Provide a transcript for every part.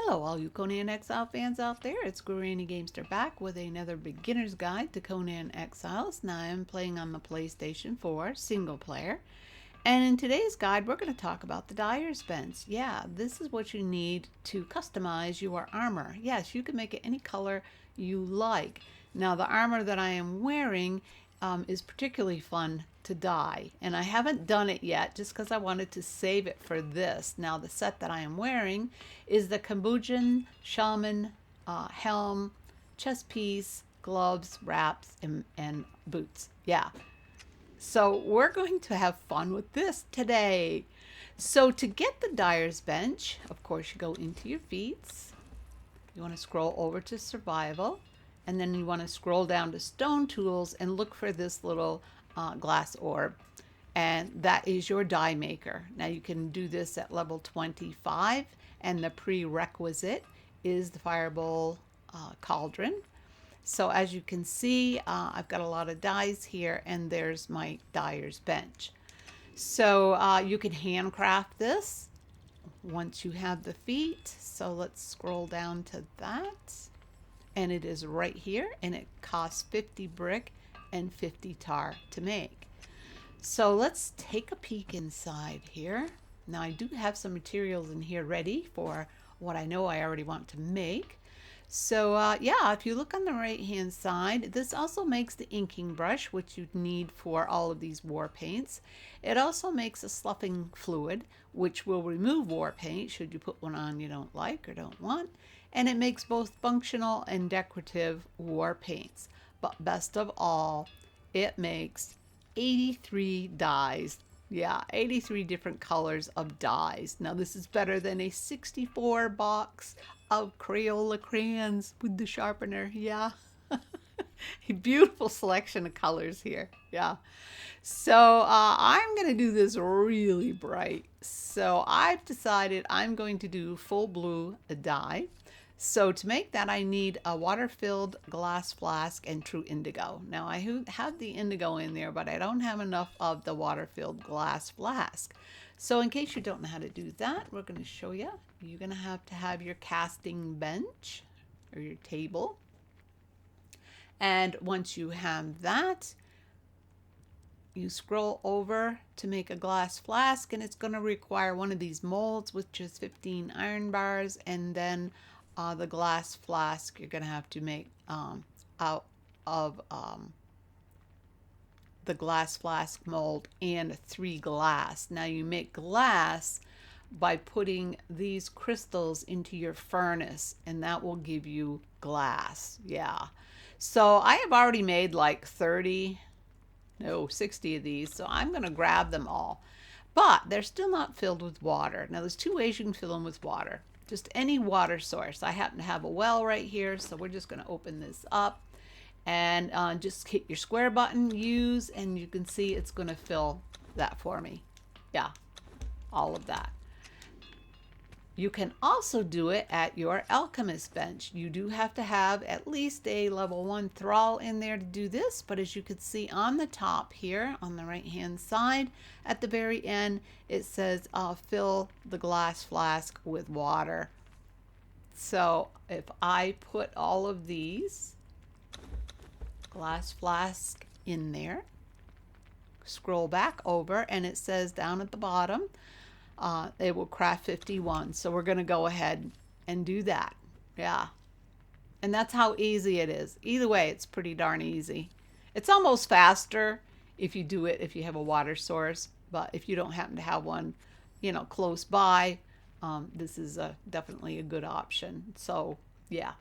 Hello all you Conan Exile fans out there, it's Granny Gamester back with another beginner's guide to Conan Exiles. Now I'm playing on the PlayStation 4 single player, and in today's guide we're going to talk about the Dyer's Bench. Yeah, this is what you need to customize your armor. Yes, you can make it any color you like. Now the armor that I am wearing is particularly fun to dye, and I haven't done it yet just because I wanted to save it for this. Now the set that I am wearing is the Cambodian shaman helm, chest piece, gloves, wraps, and boots. Yeah, so we're going to have fun with this today. So to get the Dyer's Bench, of course you go into your feats. You want to scroll over to survival, and then you want to scroll down to stone tools and look for this little glass orb, and that is your dye maker. Now you can do this at level 25, and the prerequisite is the fireball cauldron. So as you can see, I've got a lot of dyes here, and there's my Dyer's Bench. So you can handcraft this once you have the feet. So let's scroll down to that, and it is right here, and it costs 50 brick and 50 tar to make. So let's take a peek inside here. Now I do have some materials in here ready for what I know I already want to make. So yeah, if you look on the right hand side, this also makes the inking brush, which you'd need for all of these war paints. It also makes a sloughing fluid, which will remove war paint should you put one on you don't like or don't want. And it makes both functional and decorative war paints. But best of all, it makes 83 dyes. Yeah, 83 different colors of dyes. Now this is better than a 64 box of Crayola crayons with the sharpener. Yeah. A beautiful selection of colors here. Yeah. So I'm going to do this really bright. So I've decided I'm going to do full blue dye. So to make that, I need a water-filled glass flask and true indigo. Now I have the indigo in there, but I don't have enough of the water-filled glass flask. So in case you don't know how to do that, we're going to show you. You're going to have your casting bench or your table. And once you have that, you scroll over to make a glass flask, and it's going to require one of these molds, which is 15 iron bars, and then the glass flask you're going to have to make out of the glass flask mold and 3 glass. Now you make glass by putting these crystals into your furnace, and that will give you glass. Yeah. So I have already made like 60 of these, so I'm going to grab them all. But they're still not filled with water. Now there's 2 ways you can fill them with water. Just any water source. I happen to have a well right here, so we're just going to open this up and just hit your square button, use, and you can see it's going to fill that for me. Yeah, all of that. You can also do it at your alchemist bench. You do have to have at least a level 1 thrall in there to do this, but as you can see on the top here on the right hand side at the very end, it says fill the glass flask with water. So if I put all of these glass flask in there, scroll back over, and it says down at the bottom it will craft 51. So we're going to go ahead and do that. Yeah. And that's how easy it is. Either way, it's pretty darn easy. It's almost faster if you do it if you have a water source, but if you don't happen to have one, close by, this is definitely a good option. So yeah,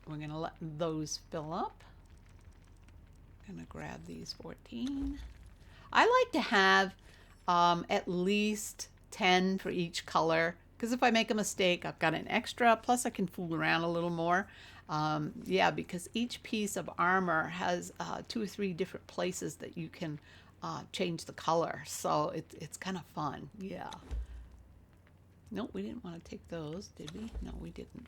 we're going to let those fill up. I'm going to grab these 14. I like to have at least 10 for each color, because if I make a mistake, I've got an extra, plus I can fool around a little more. Yeah, because each piece of armor has 2 or 3 different places that you can change the color, so it's kind of fun. Yeah. Nope, we didn't want to take those, did we? No, we didn't.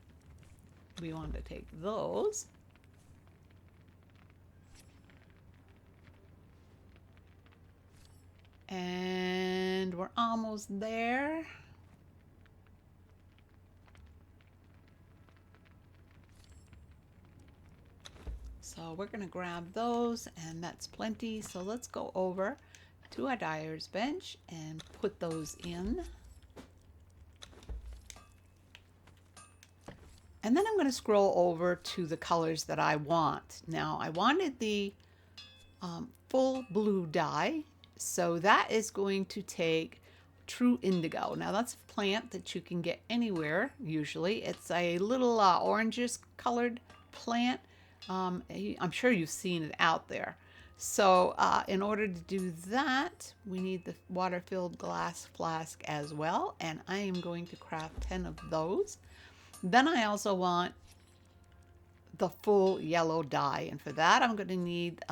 We wanted to take those. And we're almost there. So we're going to grab those, and that's plenty. So let's go over to our dyer's bench and put those in. And then I'm going to scroll over to the colors that I want. Now I wanted the full blue dye, so that is going to take true indigo. Now that's a plant that you can get anywhere usually. It's a little orangish colored plant. I'm sure you've seen it out there. So in order to do that, we need the water-filled glass flask as well, and I am going to craft 10 of those. Then I also want the full yellow dye, and for that I'm going to need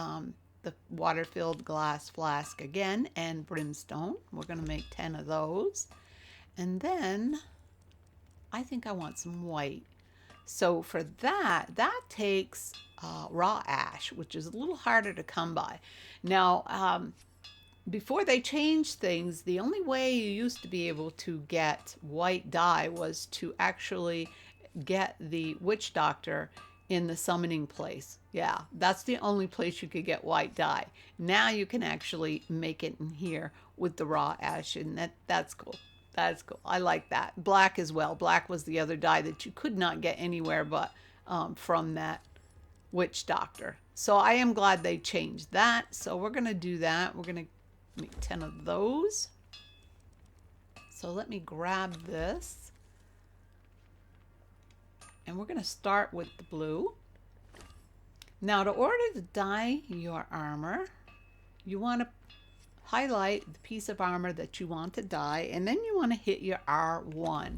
the water-filled glass flask again and brimstone. We're going to make 10 of those. And then I think I want some white. So for that takes raw ash, which is a little harder to come by. Now, before they changed things, the only way you used to be able to get white dye was to actually get the witch doctor in the summoning place. Yeah, that's the only place you could get white dye. Now you can actually make it in here with the raw ash, and that's cool. That's cool. I like that. Black as well. Black was the other dye that you could not get anywhere but from that witch doctor. So I am glad they changed that. So we're going to do that. We're going to make 10 of those. So let me grab this. And we're going to start with the blue. Now, to order to dye your armor, you want to highlight the piece of armor that you want to dye, and then you want to hit your R1.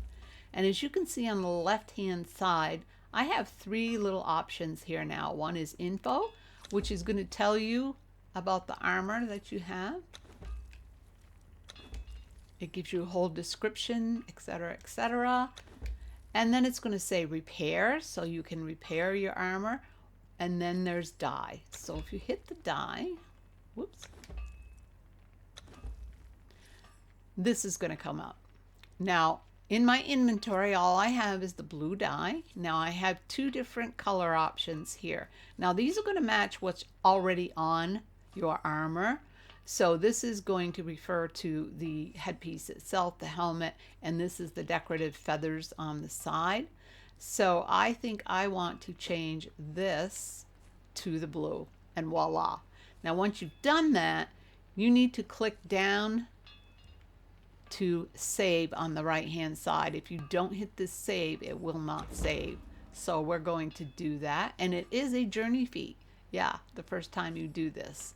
And as you can see on the left-hand side, I have 3 little options here now. One is info, which is going to tell you about the armor that you have. It gives you a whole description, etc., etc. And then it's going to say repair, so you can repair your armor. And then there's dye. So if you hit the dye, whoops, this is going to come up. Now, in my inventory, all I have is the blue dye. Now I have 2 different color options here. Now these are going to match what's already on your armor. So this is going to refer to the headpiece itself, the helmet, and this is the decorative feathers on the side. So I think I want to change this to the blue, and voila. Now once you've done that, you need to click down to save on the right hand side. If you don't hit this save, it will not save. So we're going to do that, and it is a journey feat. Yeah, the first time you do this.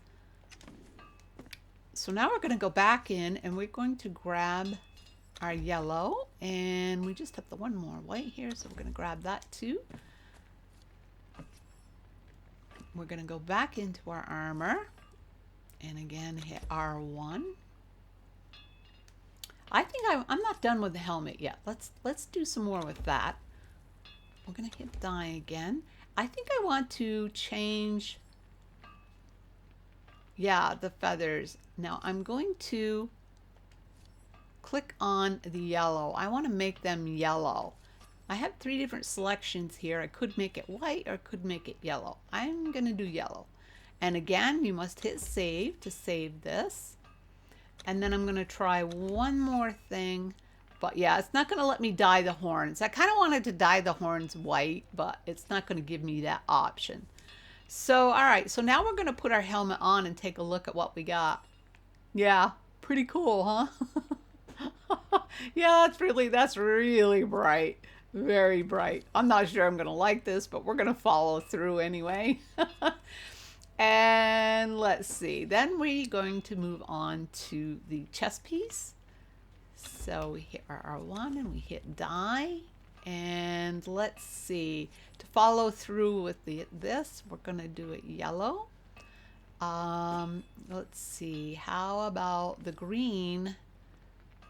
So now we're going to go back in and we're going to grab our yellow, and we just have the one more white here, so we're going to grab that too. We're going to go back into our armor and again hit R1. I think I'm not done with the helmet yet. Let's do some more with that. We're going to hit dye again. I think I want to change, yeah, the feathers. Now I'm going to click on the yellow. I want to make them yellow. I have 3 different selections here. I could make it white or I could make it yellow. I'm going to do yellow. And again, you must hit save to save this. And then I'm going to try one more thing. But yeah, it's not going to let me dye the horns. I kind of wanted to dye the horns white, but it's not going to give me that option. So, all right. So now we're going to put our helmet on and take a look at what we got. Yeah, pretty cool, huh? Yeah, that's really bright. Very bright. I'm not sure I'm going to like this, but we're going to follow through anyway. And let's see. Then we're going to move on to the chest piece. So we hit our R1 and we hit dye. And let's see. To follow through with this, we're going to do it yellow. Let's see. How about the green?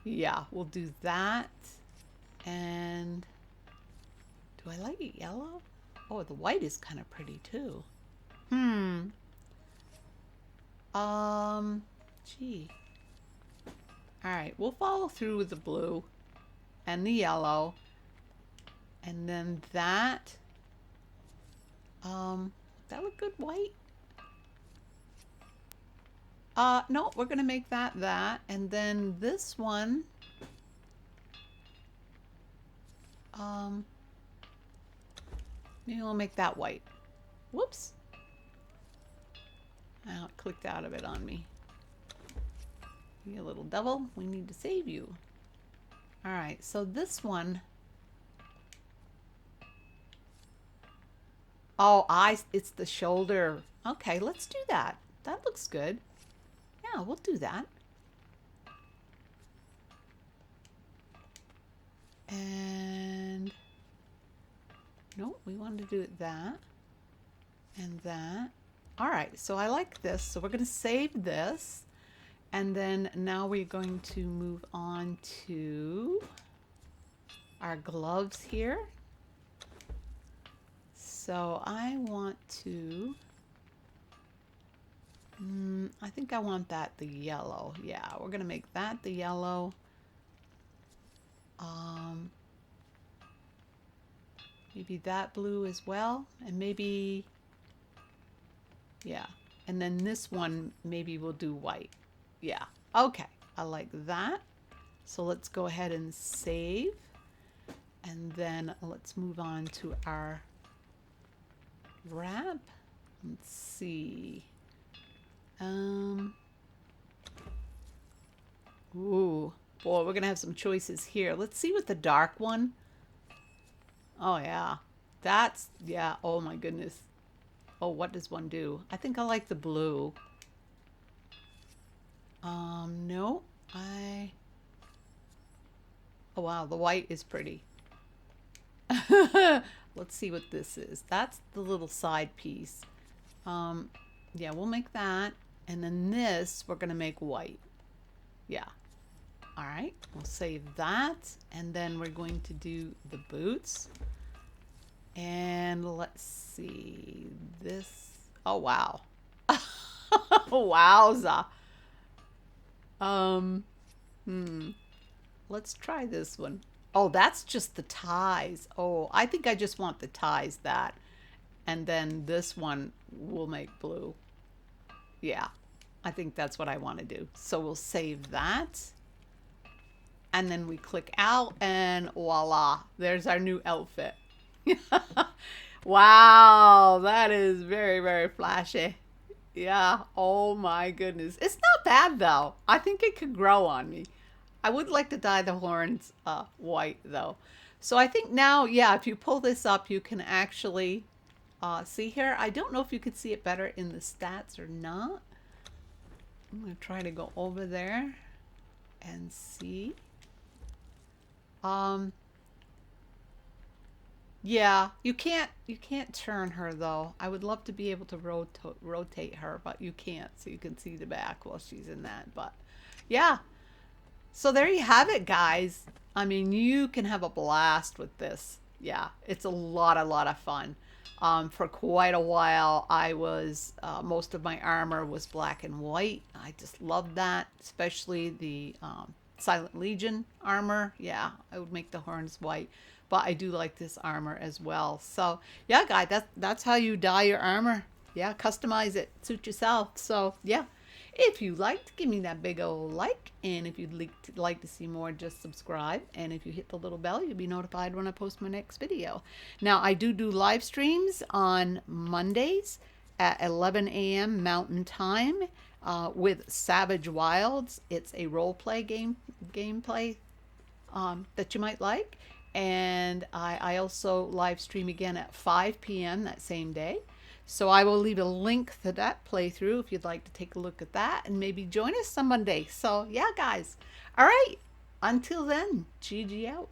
Yeah, we'll do that. And do I like it yellow? Oh, the white is kind of pretty too. Gee. All right, we'll follow through with the blue and the yellow. And then that, that look good white? No, we're gonna make that, and then this one, maybe we'll make that white. Whoops. Now it clicked out of it on me. You little devil, we need to save you. All right, so this one, oh, it's the shoulder. Okay, let's do that. That looks good. Yeah, we'll do that. And no, we wanted to do it that and that. All right, so I like this. So we're going to save this. And then now we're going to move on to our gloves here. So I want to, I think I want that the yellow. Yeah, we're going to make that the yellow. Maybe that blue as well. And maybe, yeah. And then this one, maybe we'll do white. Yeah, okay, I like that. So let's go ahead and save. And then let's move on to our wrap. Let's see. Ooh, boy, we're gonna have some choices here. Let's see with the dark one. Oh yeah, that's, yeah, oh my goodness. Oh, what does one do? I think I like the blue. No, oh wow, the white is pretty. Let's see what this is. That's the little side piece. Yeah, we'll make that. And then this, we're gonna make white. Yeah. All right, we'll save that. And then we're going to do the boots. And let's see this. Oh, wow. Wowza. Let's try this one. Oh, that's just the ties. Oh, I think I just want the ties, that. And then this one we'll make blue. Yeah, I think that's what I want to do. So we'll save that. And then we click out and voila, there's our new outfit. Wow, that is very, very flashy. Yeah, oh my goodness. It's not bad though. I think it could grow on me. I would like to dye the horns white though. So I think now, yeah, if you pull this up, you can actually see here. I don't know if you could see it better in the stats or not. I'm going to try to go over there and see. Yeah, you can't turn her though. I would love to be able to rotate her, but you can't, so you can see the back while she's in that. But yeah, so there you have it, guys. I mean, you can have a blast with this. Yeah, it's a lot of fun. For quite a while, I was most of my armor was black and white. I just loved that, especially the Silent Legion armor. Yeah, I would make the horns white. But I do like this armor as well. So yeah, guys, that's how you dye your armor. Yeah, customize it, suit yourself. So yeah, if you liked, give me that big old like. And if you'd like to see more, just subscribe. And if you hit the little bell, you'll be notified when I post my next video. Now, I do live streams on Mondays at 11 a.m. Mountain Time with Savage Wilds. It's a role-play gameplay that you might like. And I also live stream again at 5 p.m. that same day. So I will leave a link to that playthrough if you'd like to take a look at that and maybe join us some Monday. So yeah, guys. All right. Until then, GG out.